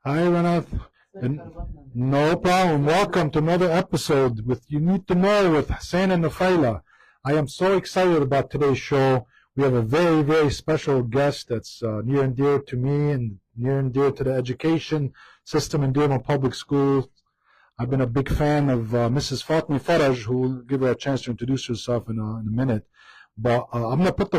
Hi, Renath. And no problem. Welcome to another episode with You Need to Know with Hussein and Nofila. I am so excited about today's show. We have a very, very special guest that's near and dear to me and near and dear to the education system in Dearborn Public Schools. I've been a big fan of Mrs. Fatme Faraj, who will give her a chance to introduce herself in a minute. But I'm going to put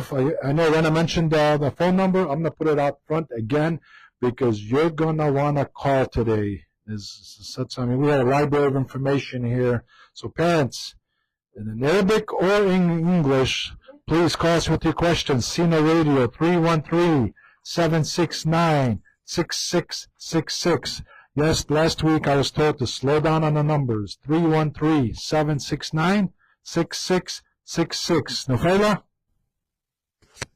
I know Rena mentioned the phone number. I'm going to put it out front again because you're going to want to call today. We have a library of information here. So parents, in Arabic or in English, please call us with your questions. CINA Radio, 313-769-6666. Yes, last week I was told to slow down on the numbers. 313-769-6666. Nofila?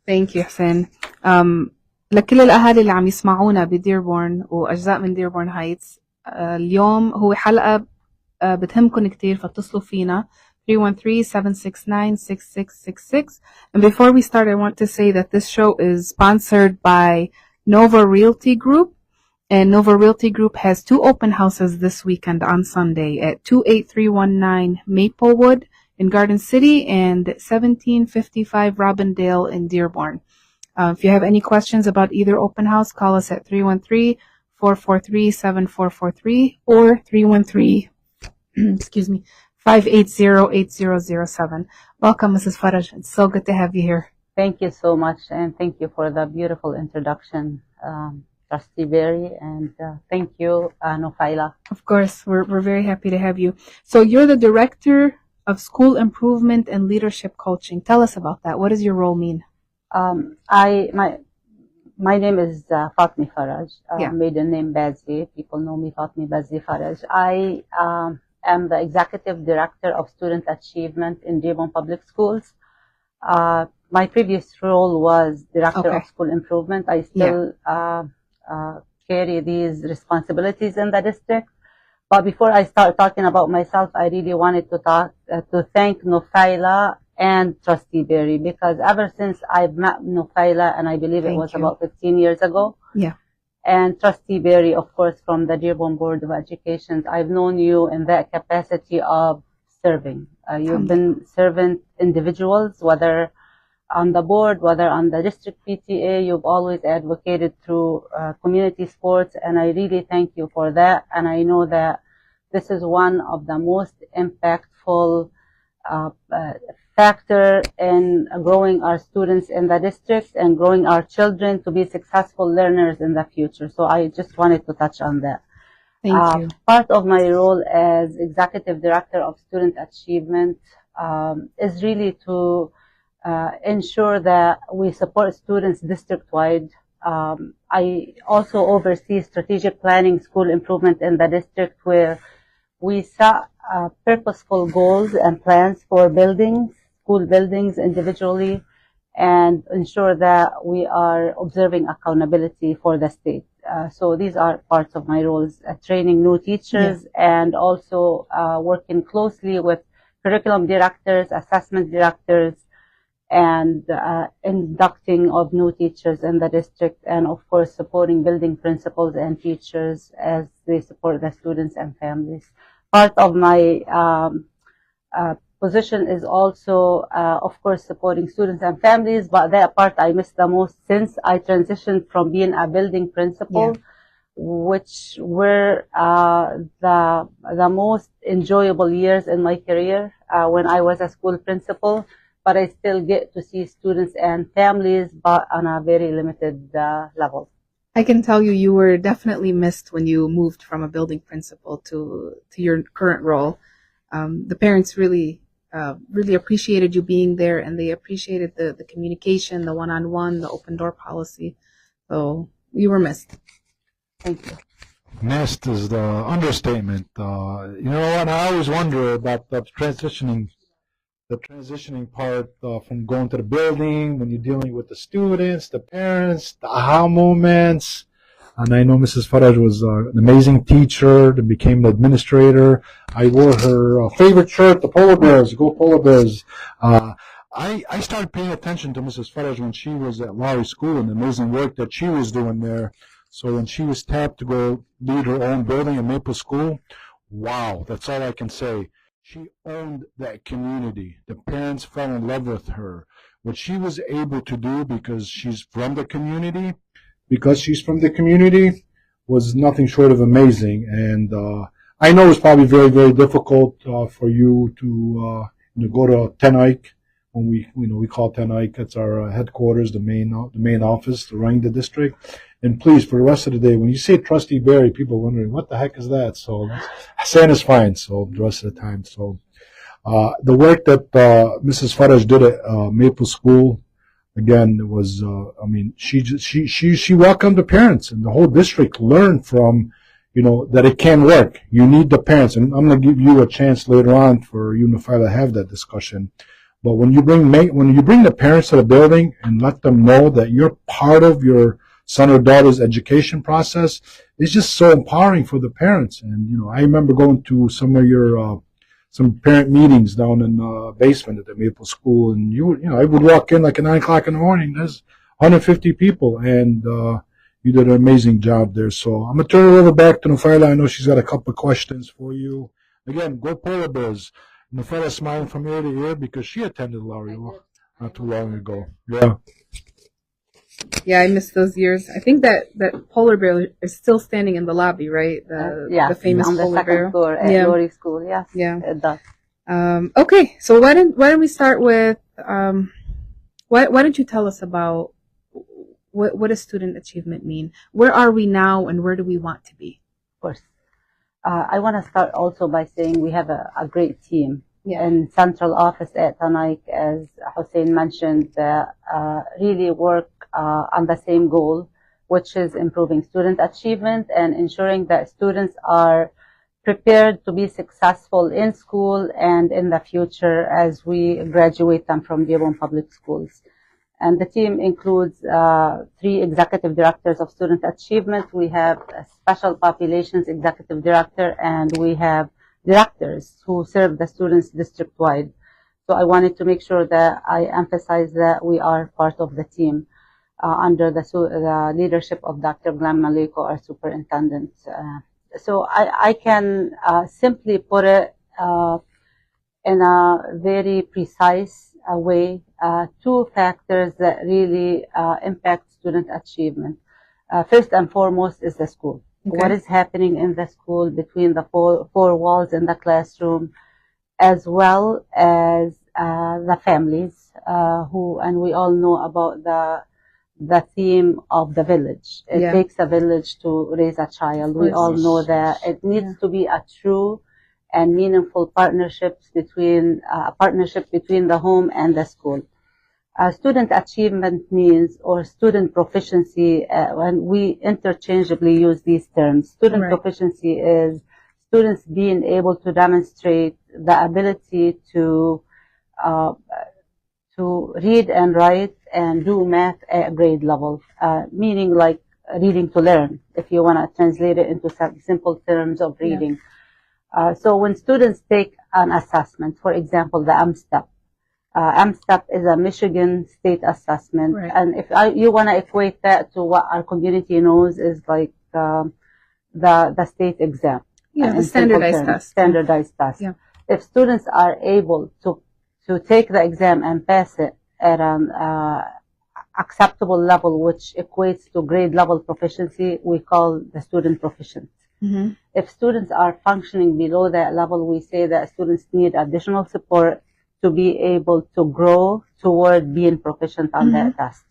Thank you, Hussein. لكل الأهالي اللي عم يسمعونا بديربورن وأجزاء من ديربورن هايتس، اليوم هو حلقة بتهمكن كتير، فاتصلوا فينا 313-769-6666. And before we start, I want to say that this show is sponsored by Nova Realty Group. And Nova Realty Group has 2 open houses this weekend on Sunday at 28319 Maplewood in Garden City and 1755 Robindale in Dearborn. If you have any questions about either open house, call us at 313-443-7443 or 313-580-8007. Welcome, Mrs. Faraj. It's so good to have you here. Thank you so much, and thank you for the beautiful introduction, Trustee Berry, and thank you, Nofila. Of course, we're very happy to have you. So you're the Director of School Improvement and Leadership Coaching. Tell us about that. What does your role mean? My name is Fatme Faraj. Yeah. Maiden name Bazzi. People know me Fatme Bazzi Faraj. I am the Executive Director of Student Achievement in Dearborn Public Schools. My previous role was Director of School Improvement. I still carry these responsibilities in the district. But before I start talking about myself, I really wanted to thank Nofila and Trustee Berry, because ever since I've met Nofila, and I believe it was about 15 years ago, and Trustee Berry, of course, from the Dearborn Board of Education, I've known you in that capacity of serving. You've been servant individuals, whether on the board, whether on the district PTA. You've always advocated through community sports, and I really thank you for that. And I know that this is one of the most impactful factor in growing our students in the district and growing our children to be successful learners in the future. So I just wanted to touch on that. Thank you. Part of my role as Executive Director of Student Achievement is really to ensure that we support students district-wide. I also oversee strategic planning, school improvement in the district, where we set purposeful goals and plans for buildings, school buildings individually, and ensure that we are observing accountability for the state. So these are parts of my roles, training new teachers and also working closely with curriculum directors, assessment directors, and inducting of new teachers in the district, and of course supporting building principals and teachers as they support the students and families. Part of my position is also, of course, supporting students and families, but that part I miss the most since I transitioned from being a building principal, which were the most enjoyable years in my career when I was a school principal. But I still get to see students and families, but on a very limited level. I can tell you were definitely missed when you moved from a building principal to your current role. The parents really appreciated you being there, and they appreciated the communication, the one-on-one, the open door policy. So you were missed. Thank you. Missed is the understatement. You know what? I always wonder about the transitioning part from going to the building, when you're dealing with the students, the parents, the aha moments. And I know Mrs. Faraj was an amazing teacher, then became the administrator. I wore her favorite shirt, the Polar Bears, go Polar Bears. I started paying attention to Mrs. Faraj when she was at Lowry School and the amazing work that she was doing there. So when she was tapped to go lead her own building in Maple School, wow, that's all I can say. She owned that community. The parents fell in love with her. What she was able to do because she's from the community, was nothing short of amazing. And I know it's probably very, very difficult for you to go to Ten Eyck. When we call Ten Eyck, it's our headquarters, the main office, running the district. And please, for the rest of the day, when you say Trustee Berry, people are wondering what the heck is that. So Hussein is fine. So the rest of the time, so the work that Mrs. Faraj did at Maple School, again, it was she welcomed the parents, and the whole district learned from that it can work. You need the parents, and I'm going to give you a chance later on for you, Nofila, to have that discussion. But when you bring the parents to the building and let them know that you're part of your son or daughter's education process, it's just so empowering for the parents. And I remember going to some of your some parent meetings down in the basement at the Maple School, and I would walk in like at 9 o'clock in the morning. There's 150 people, and you did an amazing job there. So I'm gonna turn it over back to Nofila. I know she's got a couple of questions for you. Again, go Polar Bears. Nofila smiling from ear to ear because she attended Lowry not too long ago. Yeah. Yeah, I missed those years. I think that Polar Bear is still standing in the lobby, right? The famous on the Polar second Bear. floor at Lowry School. Yes, yeah, it does. Okay, so why don't we start with why don't you tell us about what does student achievement mean? Where are we now, and where do we want to be? Of course, I want to start also by saying we have a great team. In central office at Ten Eyck, as Hussein mentioned, really work on the same goal, which is improving student achievement and ensuring that students are prepared to be successful in school and in the future as we graduate them from Dearborn Public Schools. And the team includes 3 executive directors of student achievement. We have a special populations executive director, and we have directors who serve the students district-wide. So I wanted to make sure that I emphasize that we are part of the team under the leadership of Dr. Glenn Maliko, our superintendent. So I can simply put it in a very precise way, 2 factors that really impact student achievement. First and foremost is the school. Okay. What is happening in the school between the four walls in the classroom, as well as the families and we all know about the theme of the village. It takes a village to raise a child. We all know that it needs to be a true and meaningful partnership between the home and the school. Student achievement means, or student proficiency, when we interchangeably use these terms. Student proficiency is students being able to demonstrate the ability to read and write and do math at grade level, meaning like reading to learn, if you want to translate it into some simple terms of reading. So when students take an assessment, for example, the MSTEP, MSTEP is a Michigan state assessment, and if you want to equate that to what our community knows is like the state exam. The standardized test. Standardized test. Yeah. If students are able to take the exam and pass it at an acceptable level, which equates to grade level proficiency, we call the student proficient. Mm-hmm. If students are functioning below that level, we say that students need additional support to be able to grow toward being proficient on that test.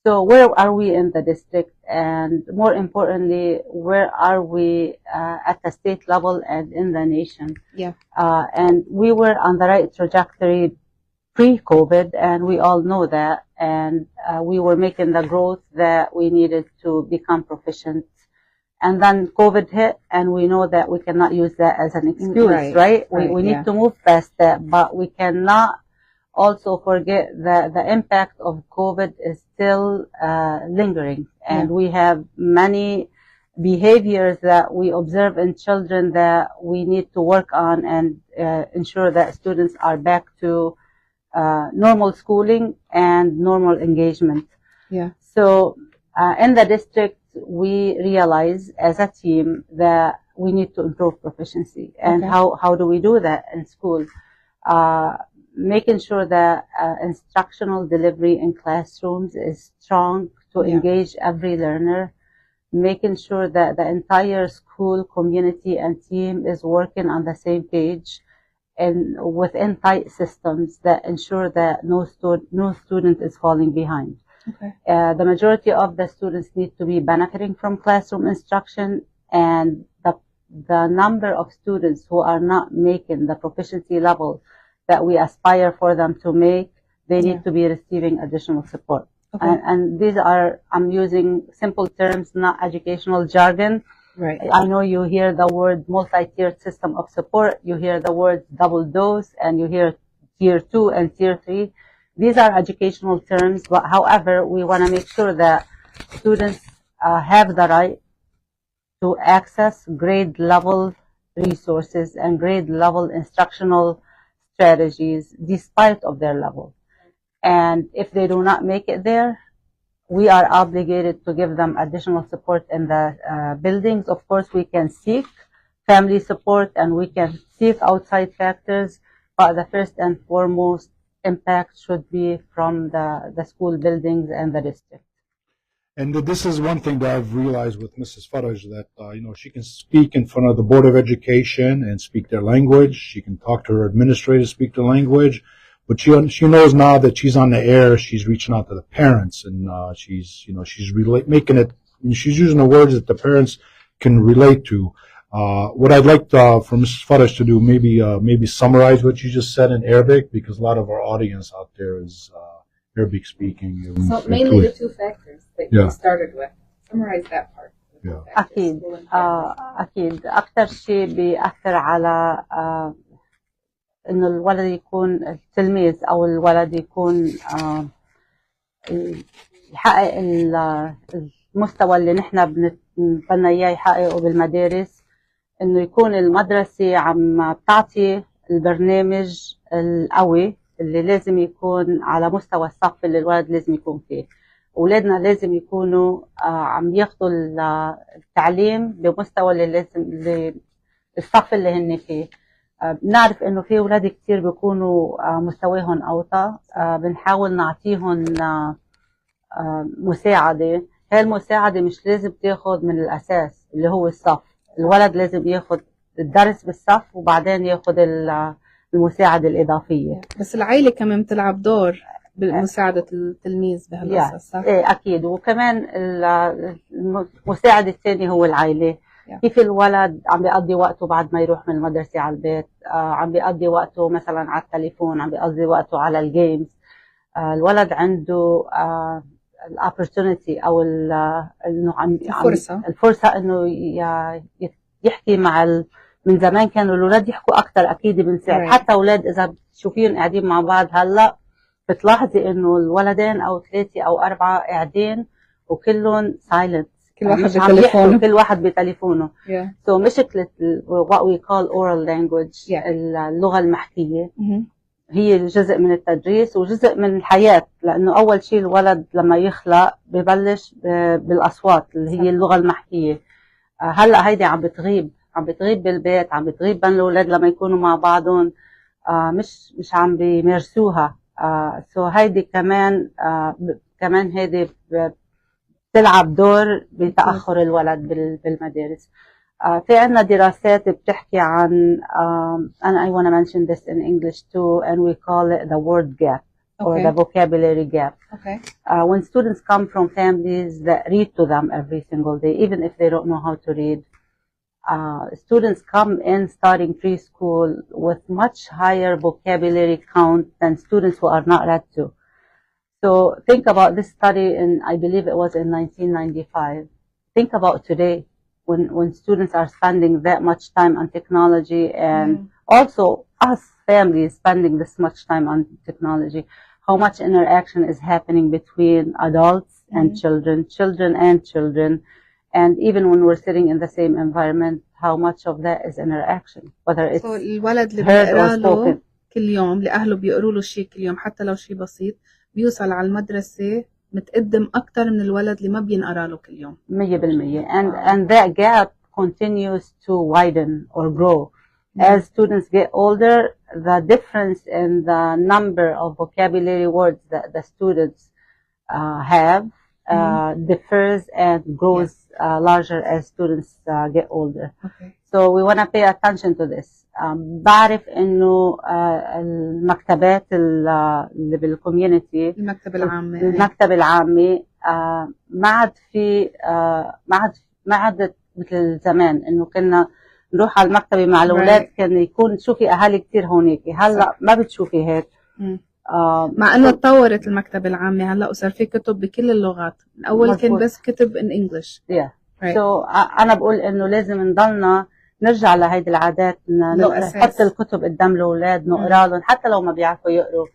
So where are we in the district? And more importantly, where are we at the state level and in the nation? And we were on the right trajectory pre-COVID, and we all know that. And we were making the growth that we needed to become proficient. And then COVID hit, and we know that we cannot use that as an excuse, right? We need to move past that, but we cannot also forget that the impact of COVID is still lingering. And we have many behaviors that we observe in children that we need to work on and ensure that students are back to normal schooling and normal engagement. So in the district, we realize as a team that we need to improve proficiency. And how do we do that in school? Making sure that instructional delivery in classrooms is strong to engage every learner, making sure that the entire school community and team is working on the same page and within tight systems that ensure that no student is falling behind. The majority of the students need to be benefiting from classroom instruction, and the number of students who are not making the proficiency level that we aspire for them to make, they need to be receiving additional support. And these are, I'm using simple terms, not educational jargon. Right. I know you hear the word multi-tiered system of support, you hear the word double dose, and you hear tier 2 and tier 3. These are educational terms, but however, we want to make sure that students have the right to access grade level resources and grade level instructional strategies despite of their level. And if they do not make it there, we are obligated to give them additional support in the buildings. Of course, we can seek family support and we can seek outside factors, but the first and foremost impact should be from the school buildings and the district. And this is one thing that I've realized with Mrs. Faraj, that she can speak in front of the Board of Education and speak their language. She can talk to her administrators, speak their language. But she knows now that she's on the air. She's reaching out to the parents, and she's making it. She's using the words that the parents can relate to. What I'd like for Mrs. Faraj to do, maybe summarize what you just said in Arabic, because a lot of our audience out there is Arabic speaking. So mainly the two factors that you started with. Summarize that part. أكيد أكيد أكثر شيء بيأثر على إنه الولد يكون التلميذ أو الولد يكون يحقق المستوى اللي نحن بنتمنى إياه يحققه بالمدارس، إنه يكون المدرسة عم بتعطي البرنامج القوي اللي لازم يكون على مستوى الصف اللي الولد لازم يكون فيه. أولادنا لازم يكونوا عم ياخذوا التعليم بمستوى اللي لازم الصف اللي هن فيه. بنعرف إنه في أولاد كتير بيكونوا مستواهم أوطى، بنحاول نعطيهم مساعدة. هاي المساعدة مش لازم تاخد من الأساس اللي هو الصف. الولد لازم ياخد الدرس بالصف وبعدين ياخد المساعدة الإضافية. بس العائلة كمان بتلعب دور بمساعدة التلميذ بهالقصة، صح؟ إيه أكيد. وكمان المساعد الثاني هو العائلة. كيف الولد عم بيقضي وقته بعد ما يروح من المدرسة على البيت، عم بيقضي وقته مثلا على التليفون، عم بيقضي وقته على الجيمز. الولد عنده الأوبورتونيتي أو إنه الفرصة إنه يحكي مع من زمان كانوا الولاد يحكوا أكتر، أكيد بنساعد. حتى أولاد إذا بتشوفين قاعدين مع بعض هلا بتلاحظي إنه الولدين أو 3 أو 4 قاعدين وكلهم سايلنت، كل واحد بتليفونه. So مشكلة what we call oral language اللغة المحكية هي جزء من التدريس وجزء من الحياة، لأنه أول شيء الولد لما يخلق ببلش بالأصوات اللي هي اللغة المحكية. هلأ هيدي عم بتغيب بالبيت، عم بتغيب بين الأولاد لما يكونوا مع بعضهم، مش عم بيمارسوها. So هيدي كمان هيدي تلعب دور بتأخر الولد بالمدارس. في عنا دراسات بتحكي عن and I want to mention this in English too, and we call it the word gap or the vocabulary gap. When students come from families that read to them every single day, even if they don't know how to read, students come in starting preschool with much higher vocabulary count than students who are not read to. So think about this study I believe it was in 1995. Think about today when students are spending that much time on technology, and also us families spending this much time on technology, how much interaction is happening between adults and children. And even when we're sitting in the same environment, how much of that is interaction, whether it's الولد اللي بيقرا له كل يوم، لأهله بيقروا له شيء كل يوم حتى لو شيء بسيط، بيوصل على المدرسة متقدم أكتر من الولد اللي ما بينقرأ له كل يوم. 100%. And that gap continues to widen or grow. As students get older, the difference in the number of vocabulary words that the students have differs and grows larger as students get older. Okay. So we want to pay attention to this. بعرف إنه المكتبات اللي بالكوميونتي، المكتبة العامة ما عاد مثل زمان إنه كنا نروح على المكتبة مع الأولاد كان يكون تشوفي أهالي كتير هونيك. هلا ما بتشوفي هيك. مع انه تطورت المكتبة العامة هلا وصار في كتب بكل اللغات. اول كان بس كتب in English. So انا بقول انه لازم نضلنا نرجع لهيدي العادات، نحط الكتب قدام الاولاد نقرا لهم حتى لو ما بيعرفوا يقروا.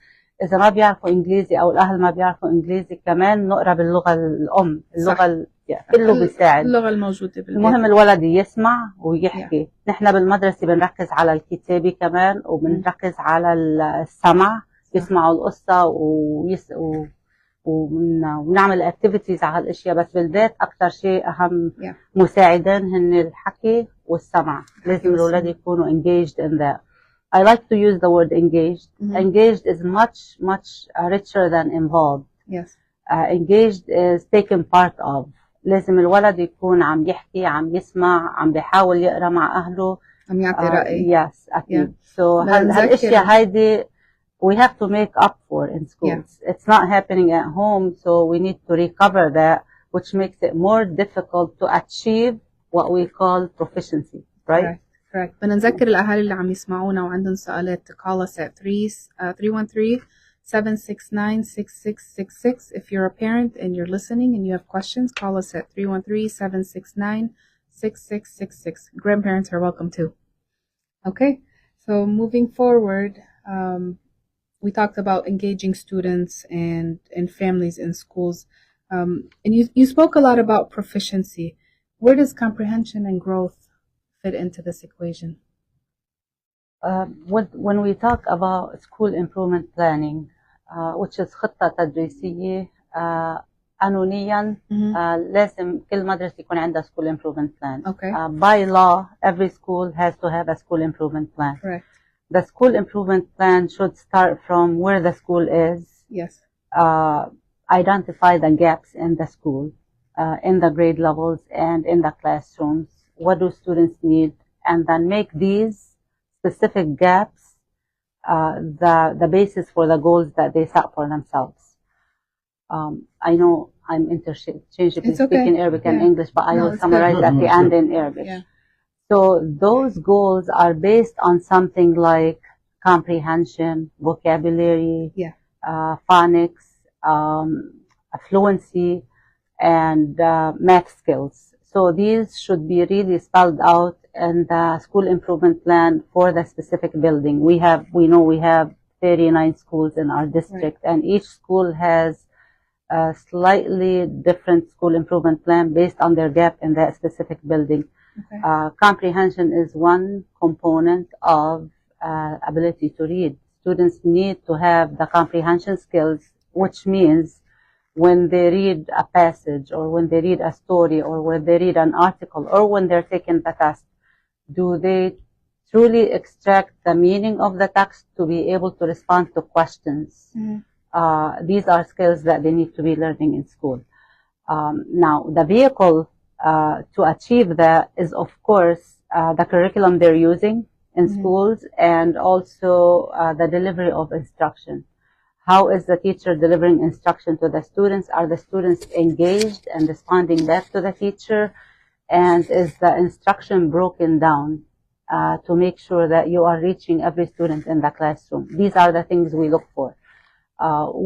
اذا ما بيعرفوا انجليزي او الاهل ما بيعرفوا انجليزي كمان نقرا باللغة الام، اللغة كله بيساعد. اللغة الموجودة بالبيت. المهم الولد يسمع ويحكي. نحن بالمدرسة بنركز على الكتابة كمان وبنركز على السمع، يسمعوا القصة ونعمل اكتيفيتيز على الاشياء. بس بالبيت اكثر شيء اهم مساعدين هن الحكي والسمع. لازم الاولاد يكونوا engaged in that. I like to use the word engaged. Engaged is much richer than involved. Yes. Engaged is taken part of. لازم الولد يكون عم يحكي، عم يسمع، عم بيحاول يقرا مع اهله، عم يعطي رأي. Yes, أكيد. So هالاشياء هيدي we have to make up for in schools. It's not happening at home, so we need to recover that, which makes it more difficult to achieve what we call proficiency, right? Correct. بدنا نذكر الأهالي اللي عم يسمعونا وعندهم سؤالات to call us at 313-769-6666. If you're a parent and you're listening and you have questions, call us at 313-769-6666. Grandparents are welcome too. Okay, so moving forward, we talked about engaging students and families in schools. And you spoke a lot about proficiency. Where does comprehension and growth fit into this equation? When we talk about school improvement planning, which is خطة تدريسية قانونيا لازم كل مدرسة يكون عندها school improvement plan. Okay. By law, every school has to have a school improvement plan. Correct. The school improvement plan should start from where the school is. Yes. Identify the gaps in the school, in the grade levels and in the classrooms. What do students need? And then make these specific gaps the basis for the goals that they set for themselves. I know I'm interchangeably speaking Arabic and English, but I will summarize at the end in Arabic. Yeah. So those goals are based on something like comprehension, vocabulary, phonics, fluency, and math skills. So these should be really spelled out in the school improvement plan for the specific building. We know we have 39 schools in our district, and each school has a slightly different school improvement plan based on their gap in that specific building. Okay. Comprehension is one component of ability to read. Students need to have the comprehension skills, which means when they read a passage or when they read a story or when they read an article or when they're taking the test, do they truly extract the meaning of the text to be able to respond to questions? These are skills that they need to be learning in school. Now, the vehicle to achieve that is, of course, the curriculum they're using in schools and also the delivery of instruction. How is the teacher delivering instruction to the students? Are the students engaged and responding back to the teacher? And is the instruction broken down to make sure that you are reaching every student in the classroom? These are the things we look for.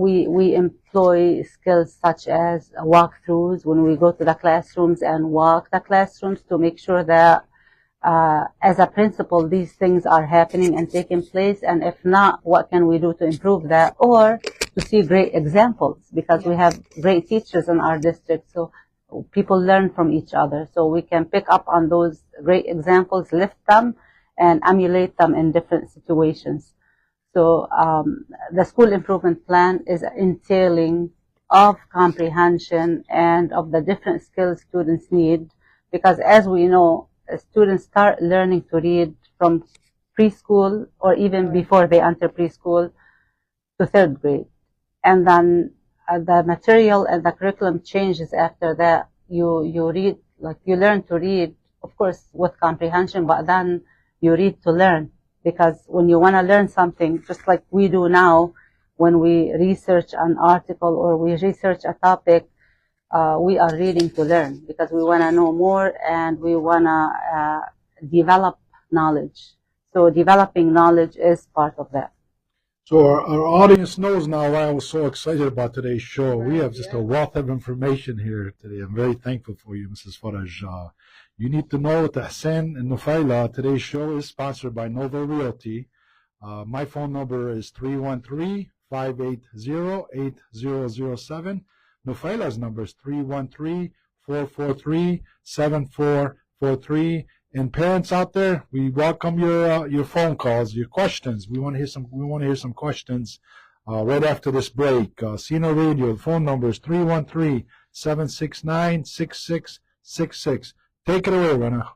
We employ skills such as walkthroughs when we go to the classrooms and walk the classrooms to make sure that as a principal these things are happening and taking place, and if not, what can we do to improve that, or to see great examples, because we have great teachers in our district, so people learn from each other, so we can pick up on those great examples, lift them and emulate them in different situations. So the school improvement plan is entailing of comprehension and of the different skills students need, because as we know, students start learning to read from preschool or even before they enter preschool to third grade. And then the material and the curriculum changes after that. You read, like you learn to read, of course, with comprehension, but then you read to learn. Because when you want to learn something, just like we do now, when we research an article or we research a topic, we are reading to learn because we want to know more and we want to develop knowledge. So developing knowledge is part of that. So our audience knows now why I was so excited about today's show. We have just a wealth of information here today. I'm very thankful for you, Mrs. Faraj. You need to know with Hussein and Nofila. Today's show is sponsored by Nova Realty. My phone number is 313-580-8007. Nofila's number is 313-443-7443. And parents out there, we welcome your phone calls, your questions. We want to hear some questions right after this break. CINA Radio, the phone number is 313-769-6666. Take it away, Rana.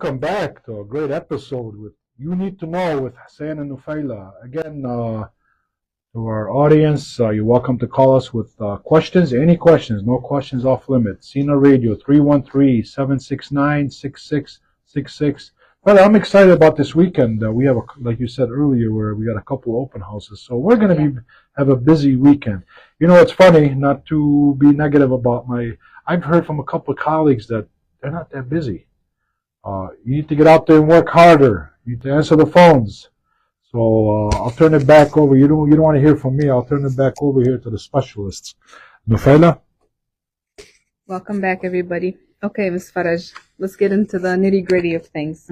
welcome back to a great episode with You Need to Know with Hussein and Nofila. Again, to our audience, you're welcome to call us with questions, any questions, no questions off limit. CINA Radio, 313-769-6666. Well, I'm excited about this weekend. We have, like you said earlier, where we got a couple open houses. So we're going to have a busy weekend. You know, it's funny, not to be negative about I've heard from a couple of colleagues that they're not that busy. You need to get out there and work harder. You need to answer the phones. So I'll turn it back over. You don't want to hear from me. I'll turn it back over here to the specialists. Nofila? Welcome back, everybody. Okay, Ms. Faraj, let's get into the nitty-gritty of things.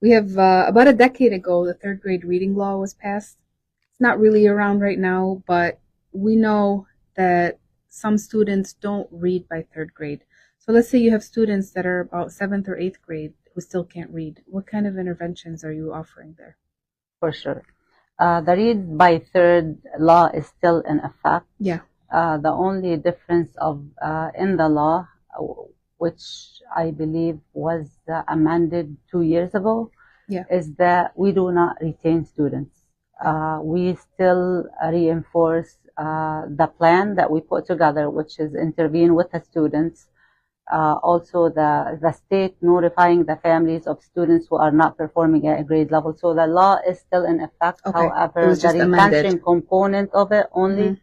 We have, about a decade ago, the third grade reading law was passed. It's not really around right now, but we know that some students don't read by third grade. So let's say you have students that are about 7th or 8th grade who still can't read. What kind of interventions are you offering there? For sure. The read by third law is still in effect. Yeah. The only difference in the law, which I believe was amended 2 years ago, is that we do not retain students. We still reinforce the plan that we put together, which is intervene with the students. Also, the state notifying the families of students who are not performing at a grade level. So the law is still in effect. Okay. However, the retention component of it only,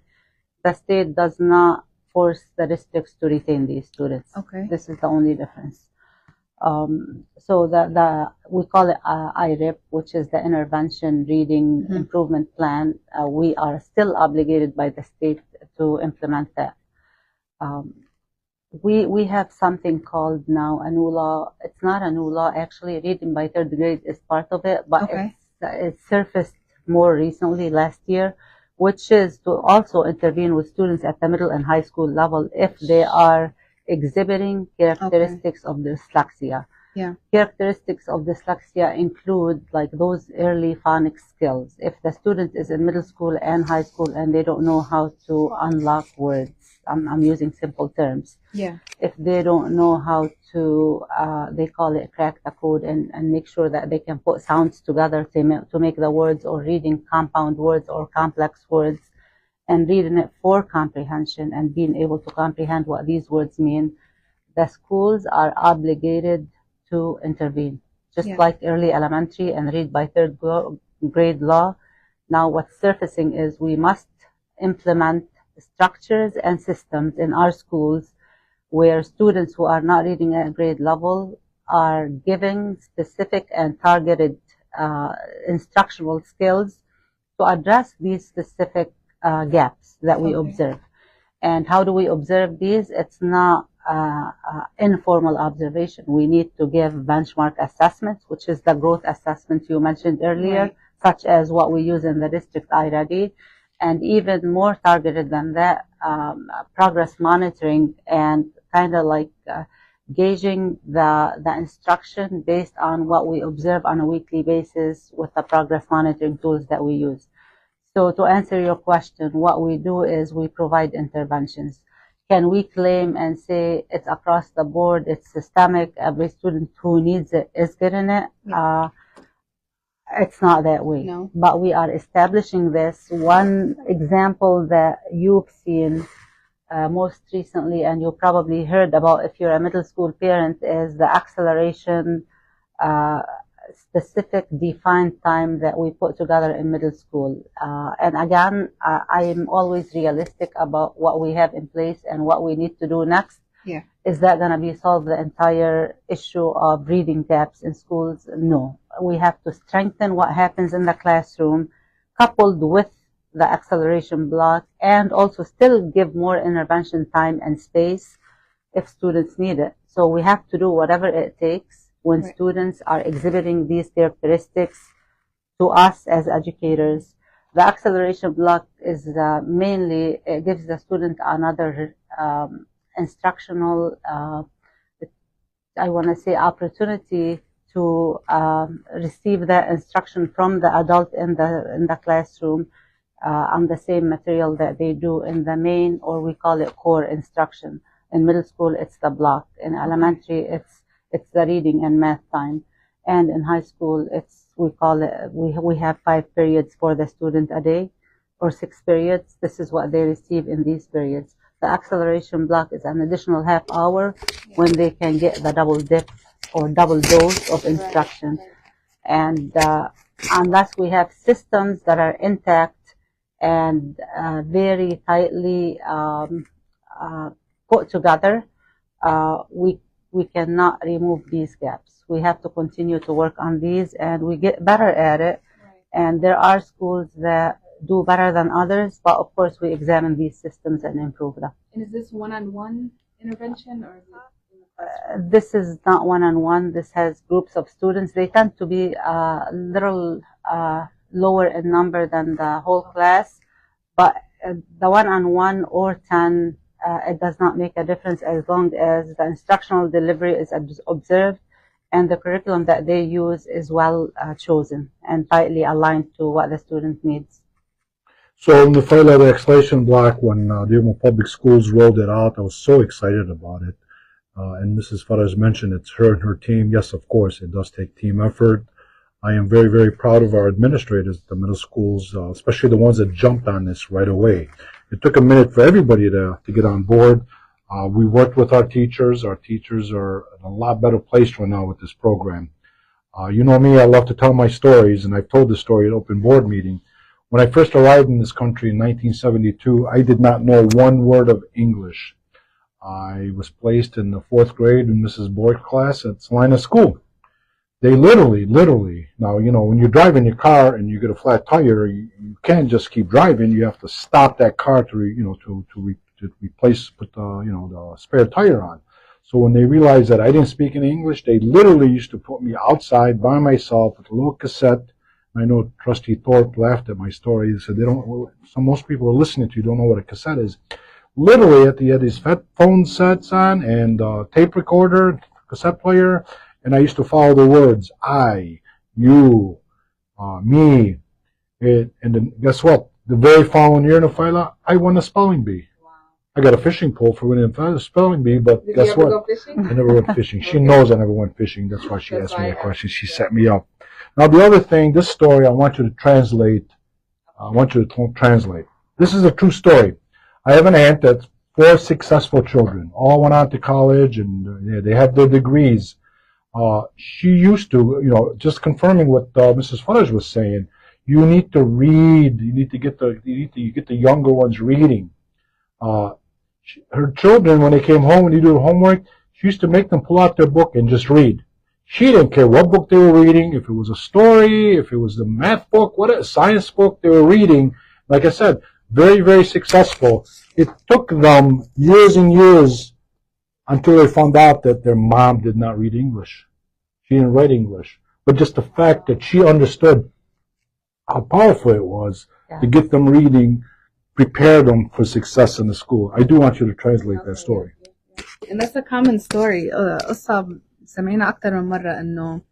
the state does not force the districts to retain these students. Okay. This is the only difference. So we call it IRIP, which is the Intervention Reading Improvement Plan. We are still obligated by the state to implement that. We have something called now a new law. It's not a new law, actually. Reading by third grade is part of it, but it surfaced more recently last year, which is to also intervene with students at the middle and high school level if they are exhibiting characteristics of dyslexia. Yeah. Characteristics of dyslexia include like those early phonics skills. If the student is in middle school and high school and they don't know how to unlock words, I'm using simple terms. Yeah. If they don't know how to, they call it crack the code and make sure that they can put sounds together to make the words, or reading compound words or complex words, and reading it for comprehension and being able to comprehend what these words mean, the schools are obligated to intervene. Just like early elementary and read by third grade law, now what's surfacing is we must implement structures and systems in our schools where students who are not reading at grade level are given specific and targeted instructional skills to address these specific gaps that we observe. And how do we observe these? It's not informal observation. We need to give benchmark assessments, which is the growth assessment you mentioned earlier, such as what we use in the district iReady, and even more targeted than that, progress monitoring and kind of like gauging the instruction based on what we observe on a weekly basis with the progress monitoring tools that we use. So to answer your question, what we do is we provide interventions. Can we claim and say it's across the board, it's systemic, every student who needs it is getting it? It's not that way. No. But we are establishing this. One example that you've seen most recently, and you probably heard about if you're a middle school parent, is the acceleration specific defined time that we put together in middle school. And again, I am always realistic about what we have in place and what we need to do next. Yeah. Is that going to be solve the entire issue of reading gaps in schools? No. We have to strengthen what happens in the classroom, coupled with the acceleration block, and also still give more intervention time and space if students need it. So we have to do whatever it takes when students are exhibiting these characteristics to us as educators. The acceleration block is mainly, it gives the student another instructional, I want to say, opportunity to receive that instruction from the adult in the classroom on the same material that they do in the main, or we call it core instruction. In middle school, it's the block. In elementary, it's It's the reading and math time. And in high school, we have 5 periods for the student a day, or 6 periods. This is what they receive in these periods. The acceleration block is an additional half hour when they can get the double dip or double dose of instruction. And unless we have systems that are intact and very tightly put together, we cannot remove these gaps. We have to continue to work on these, and we get better at it. And there are schools that do better than others, but of course we examine these systems and improve them. And is this one-on-one intervention, or is it? This is not one-on-one. This has groups of students. They tend to be a little lower in number than the whole class, but the one-on-one or 10, it does not make a difference as long as the instructional delivery is observed and the curriculum that they use is well chosen and tightly aligned to what the student needs. So Nofila, the acceleration block, when Dearborn Public Schools rolled it out, I was so excited about it. And Mrs. Faraj mentioned it's her and her team. Yes, of course, it does take team effort. I am very, very proud of our administrators at the middle schools, especially the ones that jumped on this right away. It took a minute for everybody to get on board. We worked with our teachers. Our teachers are in a lot better place right now with this program. You know me, I love to tell my stories, and I've told this story at open board meeting. When I first arrived in this country in 1972, I did not know one word of English. I was placed in the 4th grade in Mrs. Borg's class at Salina School. They literally, now, you know, when you drive in your car and you get a flat tire, you can't just keep driving. You have to stop that car to replace, put the spare tire on. So when they realized that I didn't speak any English, they literally used to put me outside by myself with a little cassette. I know Trustee Thorpe laughed at my story. He said most people are listening to you don't know what a cassette is. Literally, he had these phone sets on and tape recorder, cassette player, and I used to follow the words, I, you, me, and then guess what? The very following year, Nofila, I won a spelling bee. Wow. I got a fishing pole for winning a spelling bee, but guess what? Go fishing? I never went fishing. She knows I never went fishing. That's why she asked me that question. She set me up. Now, the other thing, this story, I want you to translate. This is a true story. I have an aunt that's 4 successful children. All went on to college, and they have their degrees. She used to, just confirming what Mrs. Faraj was saying, you need to read. You need to get the younger ones reading. Her children, when they came home and they do homework, she used to make them pull out their book and just read. She didn't care what book they were reading, if it was a story, if it was the math book, what a science book they were reading. Like I said, very, very successful. It took them years and years until they found out that their mom did not read English. She didn't write English. But just the fact that she understood how powerful it was to get them reading, prepare them for success in the school. I do want you to translate that story. And that's a common story. قصة سمعنا أكتر من مرة إنه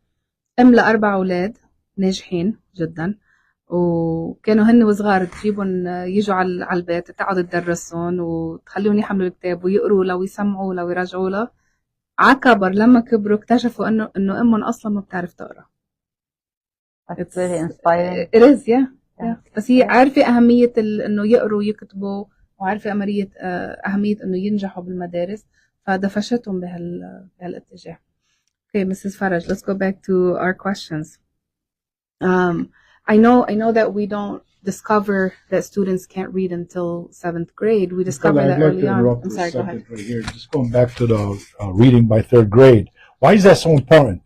لأربع أولاد ناجحين جدا، وكانوا هن وصغار تجيبهم يجوا على البيت تقعد تدرسهم وتخليهم يحملوا الكتاب ويقروا له ويسمعوا له ويراجعوا له. عكبر لما كبروا اكتشفوا إنه أمهم أصلا ما بتعرف تقرأ. It's very inspiring. It is, yeah. بس هي عارفة أهمية إنه يقروا ويكتبوا، وعارفة أهمية إنه ينجحوا بالمدارس، فدفشتهم بهالاتجاه. Okay, Mrs. Faraj, let's go back to our questions. I know that we don't discover that students can't read until 7th grade. We discover that early on. I'm sorry, go ahead. Right here. Just going back to the reading by 3rd grade. Why is that so important?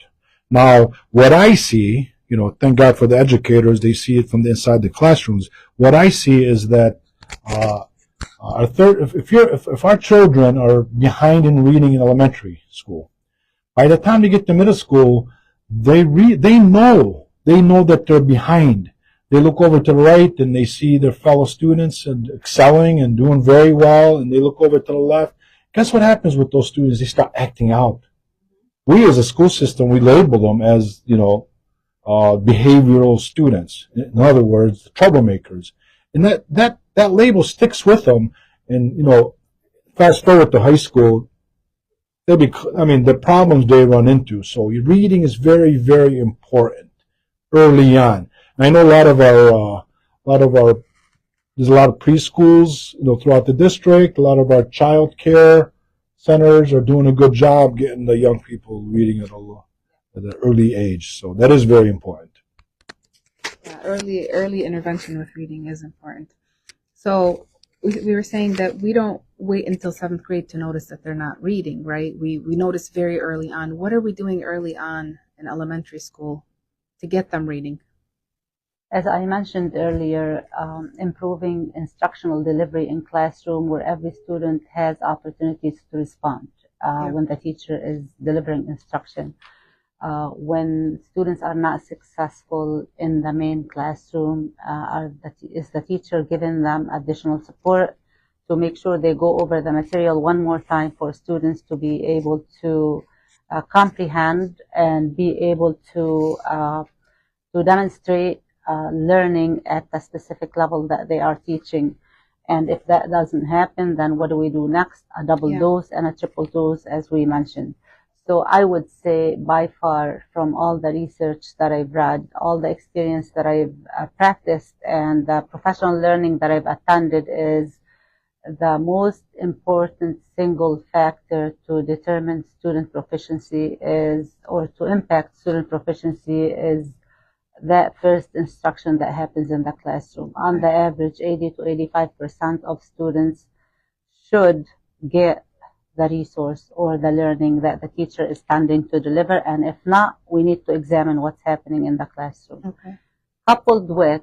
Now, what I see, thank God for the educators, they see it from the inside the classrooms. What I see is that if our children are behind in reading in elementary school, by the time they get to middle school, they know that they're behind. They look over to the right and they see their fellow students and excelling and doing very well, and they look over to the left. Guess what happens with those students? They start acting out. We as a school system, we label them as, behavioral students. In other words, troublemakers. And that label sticks with them. And, fast forward to high school, the problems they run into. So reading is very, very important early on. And I know there's a lot of preschools, throughout the district. A lot of our child care centers are doing a good job getting the young people reading at an early age. So that is very important. Yeah, early intervention with reading is important. So we were saying that we don't wait until 7th grade to notice that they're not reading, right? We notice very early on. What are we doing early on in elementary school to get them reading? As I mentioned earlier, improving instructional delivery in classroom where every student has opportunities to respond when the teacher is delivering instruction. When students are not successful in the main classroom, is the teacher giving them additional support to make sure they go over the material one more time for students to be able to comprehend and be able to demonstrate learning at the specific level that they are teaching. And if that doesn't happen, then what do we do next? A double dose and a triple dose, as we mentioned. So I would say by far, from all the research that I've read, all the experience that I've practiced, and the professional learning that I've attended, is the most important single factor to determine student proficiency or to impact student proficiency is that first instruction that happens in the classroom. On the average, 80 to 85% of students should get the resource or the learning that the teacher is standing to deliver, and if not, we need to examine what's happening in the classroom. Okay. Coupled with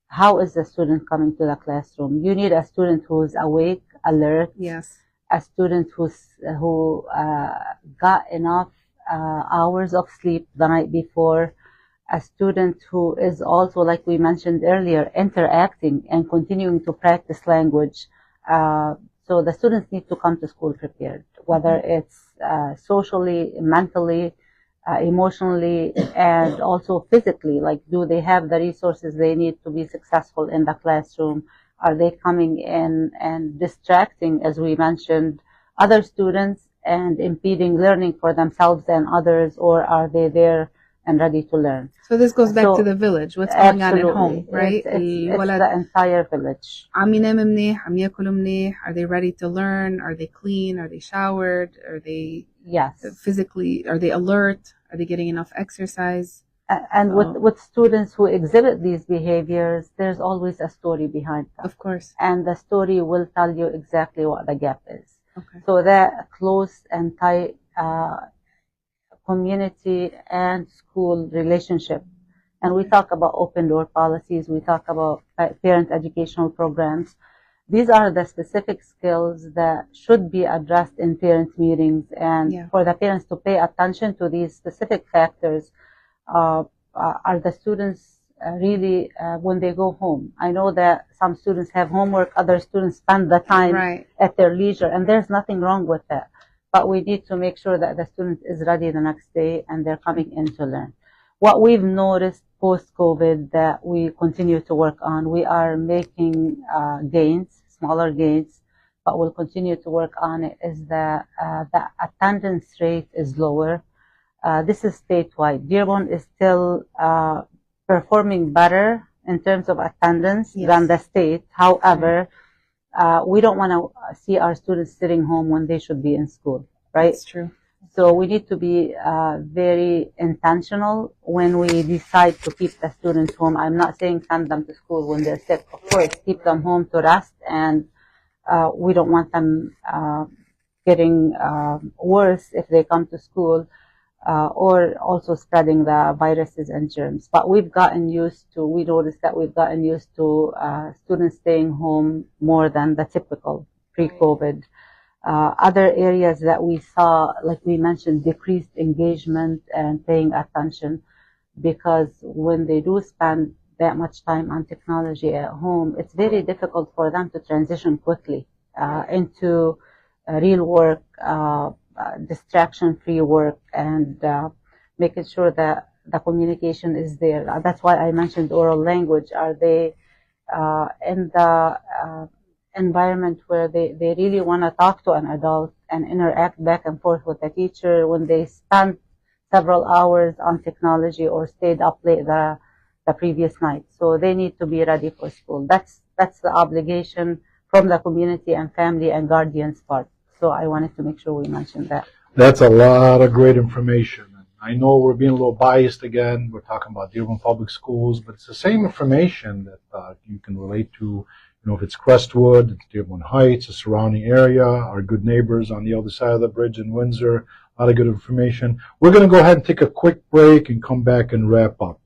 how is the student coming to the classroom? You need a student who's awake, alert. Yes. A student who got enough hours of sleep the night before. A student who is also, like we mentioned earlier, interacting and continuing to practice language. So the students need to come to school prepared, whether it's socially, mentally, emotionally, and also physically. Like, do they have the resources they need to be successful in the classroom? Are they coming in and distracting, as we mentioned, other students and impeding learning for themselves and others, or are they there and ready to learn? So this goes back to the village. What's going on at home, right? It's the entire village. عم ينام منيح, عم ياكل منيح. Are they ready to learn? Are they clean? Are they showered? Are they physically? Are they alert? Are they getting enough exercise? And with students who exhibit these behaviors, there's always a story behind them. Of course. And the story will tell you exactly what the gap is. Okay. So that close and tight community and school relationship. And we talk about open door policies. We talk about parent educational programs. These are the specific skills that should be addressed in parent meetings, and for the parents to pay attention to these specific factors. Are the students really, when they go home? I know that some students have homework, other students spend the time at their leisure, and there's nothing wrong with that. But we need to make sure that the student is ready the next day and they're coming in to learn. What we've noticed post-COVID that we continue to work on, we are making gains, smaller gains, but we'll continue to work on it, is that the attendance rate is lower. This is statewide. Dearborn is still performing better in terms of attendance than the state. However, we don't want to see our students sitting home when they should be in school, right? That's true. So we need to be very intentional when we decide to keep the students home. I'm not saying send them to school when they're sick. Of course, keep them home to rest, and we don't want them getting worse if they come to school, or also spreading the viruses and germs. But we noticed that we've gotten used to students staying home more than the typical pre-COVID. Other areas that we saw, like we mentioned, decreased engagement and paying attention, because when they do spend that much time on technology at home, it's very difficult for them to transition quickly into real work, distraction-free work, and making sure that the communication is there. That's why I mentioned oral language. Are they in the environment where they really want to talk to an adult and interact back and forth with the teacher when they spend several hours on technology or stayed up late the previous night. So they need to be ready for school. That's the obligation from the community and family and guardians part. So I wanted to make sure we mentioned that. That's a lot of great information. I know we're being a little biased again. We're talking about Dearborn Public Schools, but it's the same information that you can relate to. If it's Crestwood, it's Dearborn Heights, the surrounding area, our good neighbors on the other side of the bridge in Windsor. A lot of good information. We're going to go ahead and take a quick break and come back and wrap up.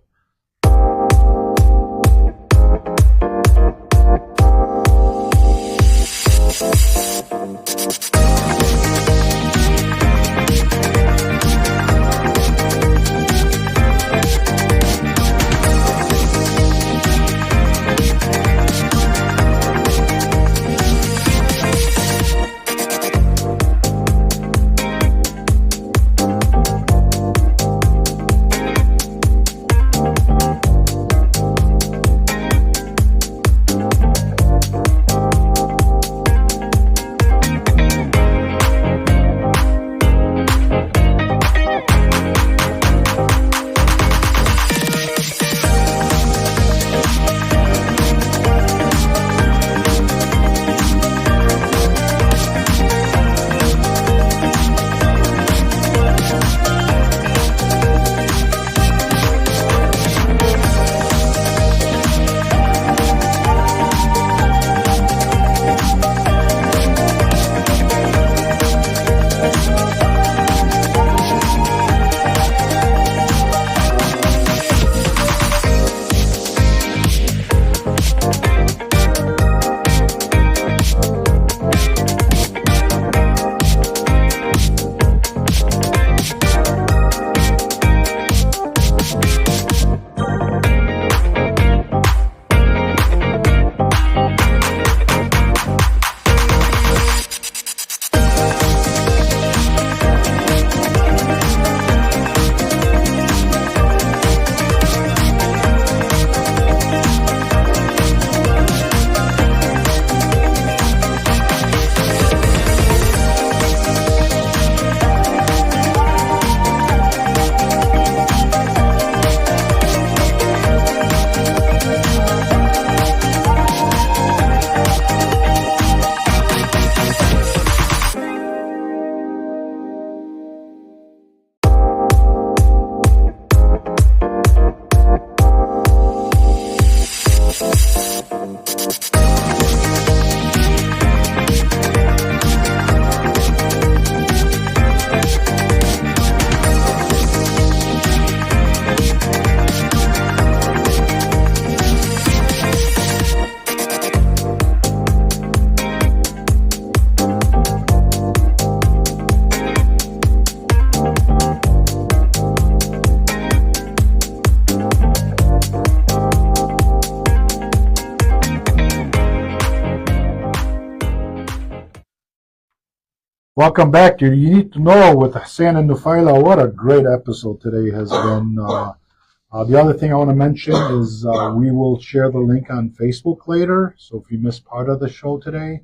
Welcome back to You Need to Know with Hussein and Nofila. What a great episode today has been. The other thing I want to mention is we will share the link on Facebook later. So if you missed part of the show today,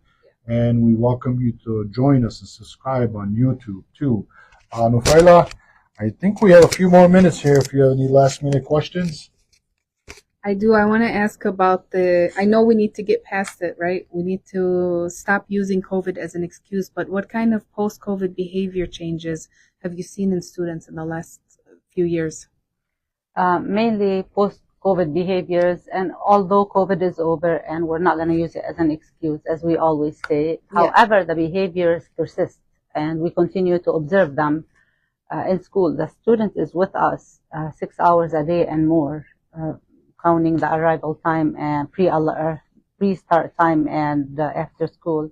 and we welcome you to join us and subscribe on YouTube too. Nofila, I think we have a few more minutes here if you have any last minute questions. I do. I want to ask about I know we need to get past it, right? We need to stop using COVID as an excuse, but what kind of post-COVID behavior changes have you seen in students in the last few years? Mainly post-COVID behaviors, and although COVID is over and we're not going to use it as an excuse, as we always say, however, the behaviors persist and we continue to observe them in school. The student is with us 6 hours a day and more, counting the arrival time and pre-start time and after school.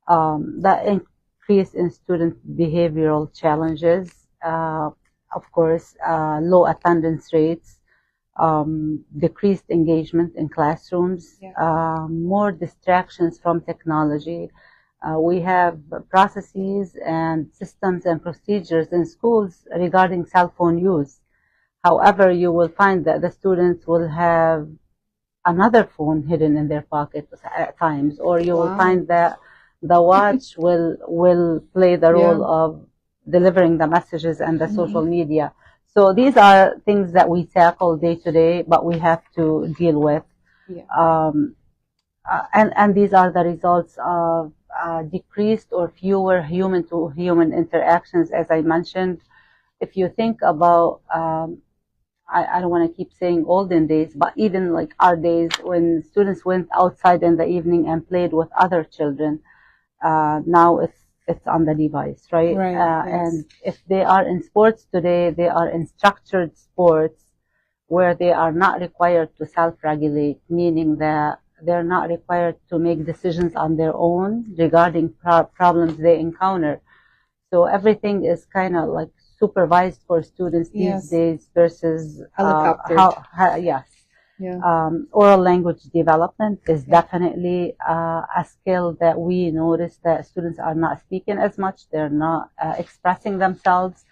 The increase in student behavioral challenges, of course, low attendance rates, decreased engagement in classrooms, more distractions from technology. We have processes and systems and procedures in schools regarding cell phone use. However, you will find that the students will have another phone hidden in their pocket at times, or you will find that The watch will play the role of delivering the messages and the social media. So these are things that we tackle day to day, but we have to deal with. And these are the results of decreased or fewer human-to-human interactions, as I mentioned. If you think about, I don't want to keep saying olden days, but even like our days when students went outside in the evening and played with other children, now it's on the device, right? And if they are in sports today, they are in structured sports where they are not required to self-regulate, meaning that they're not required to make decisions on their own regarding problems they encounter. So everything is kind of like supervised for students these days versus oral language development is definitely a skill that we notice that students are not speaking as much. They're not expressing themselves.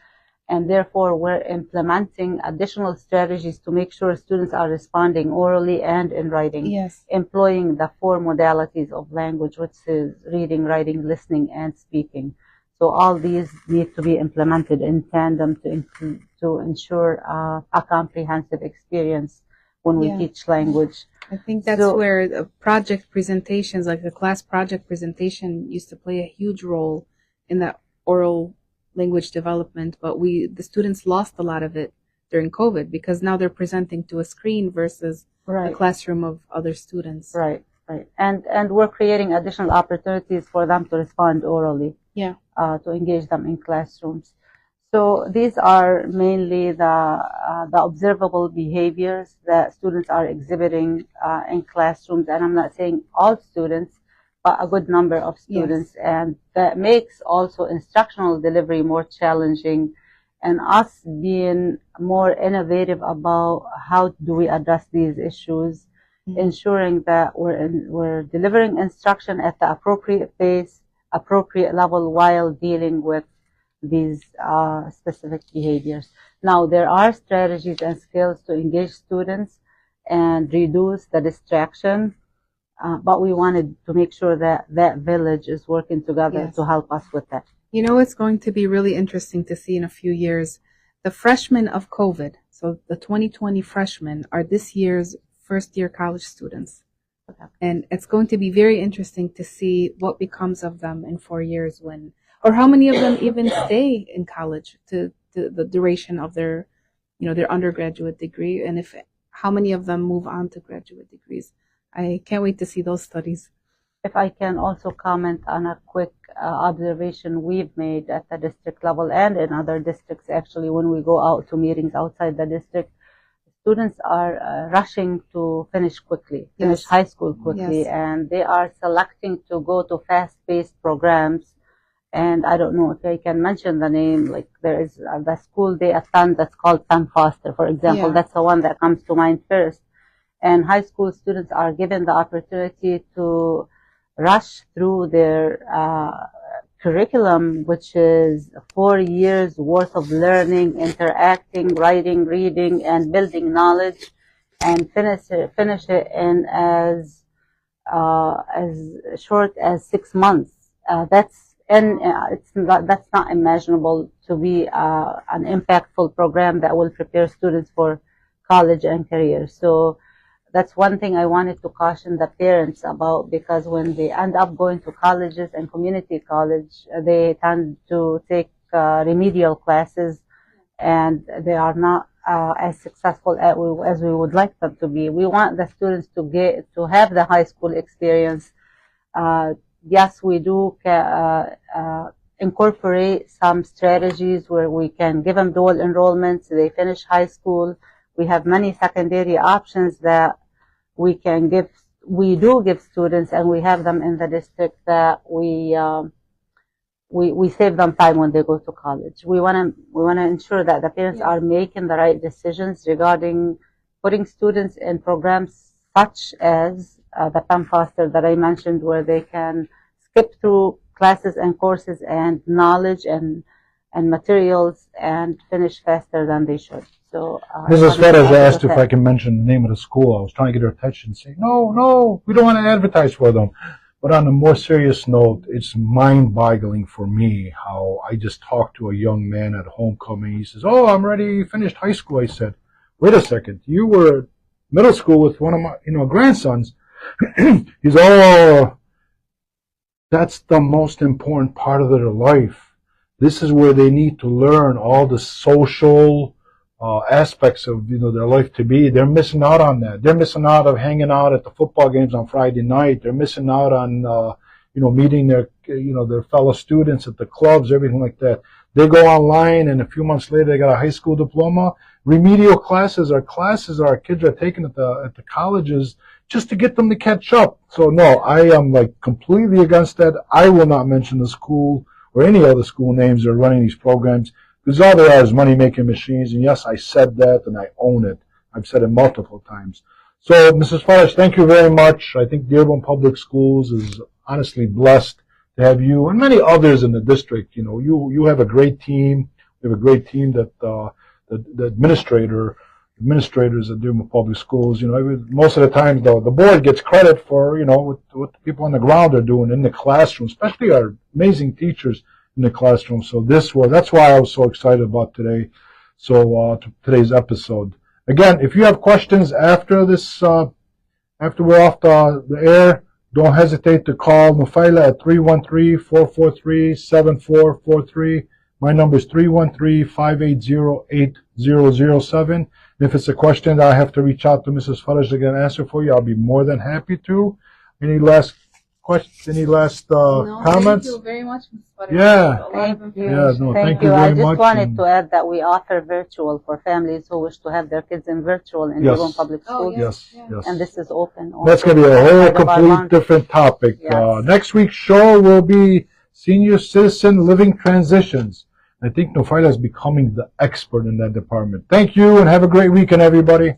And therefore, we're implementing additional strategies to make sure students are responding orally and in writing, employing the 4 modalities of language, which is reading, writing, listening, and speaking. So all these need to be implemented in tandem to ensure a comprehensive experience when we teach language. I think that's where the project presentations, like the class project presentation, used to play a huge role in that oral language development, but the students lost a lot of it during COVID because now they're presenting to a screen versus a classroom of other students. Right. And we're creating additional opportunities for them to respond orally. To engage them in classrooms. So these are mainly the observable behaviors that students are exhibiting in classrooms, and I'm not saying all students, but a good number of students, and that makes also instructional delivery more challenging, and us being more innovative about how do we address these issues, ensuring that we're delivering instruction at the appropriate pace, appropriate level while dealing with these specific behaviors. Now, there are strategies and skills to engage students and reduce the distraction. But we wanted to make sure that that village is working together to help us with that. You know, it's going to be really interesting to see in a few years. The freshmen of COVID, so the 2020 freshmen, are this year's first-year college students. And it's going to be very interesting to see what becomes of them in 4 years or how many of them even stay in college to the duration of their undergraduate degree, and how many of them move on to graduate degrees. I can't wait to see those studies. If I can also comment on a quick observation we've made at the district level and in other districts, actually, when we go out to meetings outside the district, students are rushing to finish high school quickly, and they are selecting to go to fast-paced programs. And I don't know if I can mention the name, like there is the school they attend that's called Penn Foster, for example. That's the one that comes to mind first. And high school students are given the opportunity to rush through their curriculum, which is 4 years worth of learning, interacting, writing, reading, and building knowledge, and finish it in as short as 6 months. That's not imaginable to be an impactful program that will prepare students for college and career. So that's one thing I wanted to caution the parents about, because when they end up going to colleges and community college, they tend to take remedial classes, and they are not as successful as we would like them to be. We want the students to have the high school experience. Yes, we do incorporate some strategies where we can give them dual enrollment so they finish high school. We have many secondary options that we do give students, and we have them in the district that we save them time when they go to college. We want to ensure that the parents are making the right decisions regarding putting students in programs such as the Penn Foster that I mentioned, where they can skip through classes and courses and knowledge and materials and finish faster than they should. So Mrs. Faraj asked if I can mention the name of the school. I was trying to get her attention, saying, no, we don't want to advertise for them. But on a more serious note, it's mind-boggling for me how I just talked to a young man at homecoming. He says, "Oh, I'm ready, finished high school." I said, "Wait a second, you were at middle school with one of my, grandsons." He's, "Oh, that's the most important part of their life. This is where they need to learn all the social aspects of their life to be. They're missing out on that. They're missing out of hanging out at the football games on Friday night. They're missing out on meeting their their fellow students at the clubs, everything like that. They go online, and a few months later they got a high school diploma. Remedial classes are classes our kids are taking at the colleges just to get them to catch up. So no, I am completely against that. I will not mention the school or any other school names that are running these programs, because all they are is money-making machines. And yes, I said that, and I own it. I've said it multiple times. So, Mrs. Faraj, thank you very much. I think Dearborn Public Schools is honestly blessed to have you and many others in the district. You have a great team. We have a great team that the administrators at Dearborn Public Schools. Most of the time, the board gets credit for what the people on the ground are doing in the classroom, especially our amazing teachers in the classroom. So that's why I was so excited about today. So today's episode. Again, if you have questions after this, after we're off the air, don't hesitate to call Nofila at 313-443-7443. My number is 313-580-8007. If it's a question that I have to reach out to Mrs. Faraj to get an answer for you, I'll be more than happy to. Any last questions? Any last comments? Thank you very much, Ms. Faraj. Yeah. Thank you. Yeah, no, thank you I very much. just wanted to add that we offer virtual for families who wish to have their kids in virtual in Yes. Dearborn Public Schools. Yes. And this is open. That's going to be a whole complete different topic. Yes. Next week's show will be senior citizen living transitions. I think Nofila is becoming the expert in that department. Thank you, and have a great weekend, everybody.